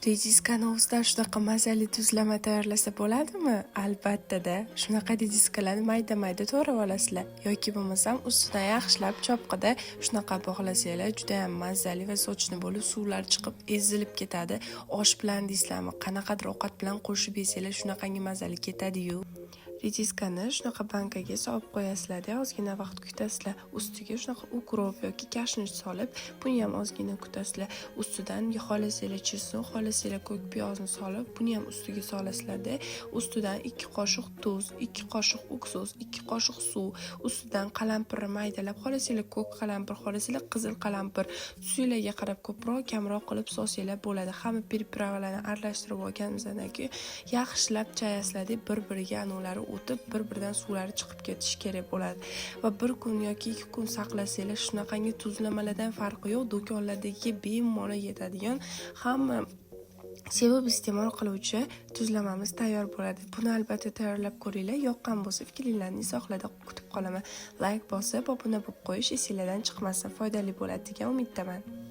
Rediskani o'zida shunaqa mazali tuzlama tayyorlasa bo'ladimi? Albatta-da. Shunaqa rediskalarni mayda-mayda to'g'rab olasizlar yoki bo'lmasam ustidan yaxshilab chopqida shunaqa bog'lasanglar juda ham mazali va sochni bo'lib suvlar chiqib ezilib ketadi. Osh bilan deysizlarmi, qanaqadir ovqat bilan qo'shib yesanglar shunaqangi mazali ketadi-yu. Rediskani shunaqa bankaga solib qo'yasizlar-da, ozgina vaqt kutasizlar. Ustiga shunaqa ukrop yoki kashnish solib, buni ham ozgina kutasizlar. Ustidan xohlasanglar chesnok, xohlasanglar ko'k piyozni solib, buni ham ustiga solasizlar-da. Ustidan 2 qoshiq tuz, 2 qoshiq uksus, 2 qoshiq suv, ustidan qalampirni maydalab, xohlasanglar ko'k qalampir, xohlasanglar qizil qalampir, suylarga qarab ko'proq, kamroq qilib solsanglar bo'ladi. Hamma pripravalarni aralashtirib olganimizdan keyin yaxshilab chayasizlar-da, bir-biriga anulari o'tib, bir-biridan suvlari chiqib ketishi kerak bo'ladi. Va 1 kun yoki 2 kun saqlasanglar, shunaqangi tuzlamalardan farqi yo'q, do'konlardagi bemalol yetadigan hamma sevib iste'mol qiluvchi tuzlamamiz tayyor bo'ladi. Buni albatta tayyorlab ko'ringlar. Yoqqan bo'lsa, fikrlaringizni izohlarda kutib qolaman. Like bosib, obuna bo'lib qo'yish esingizdan chiqmasin. Foydali bo'ladi degan umiddaman.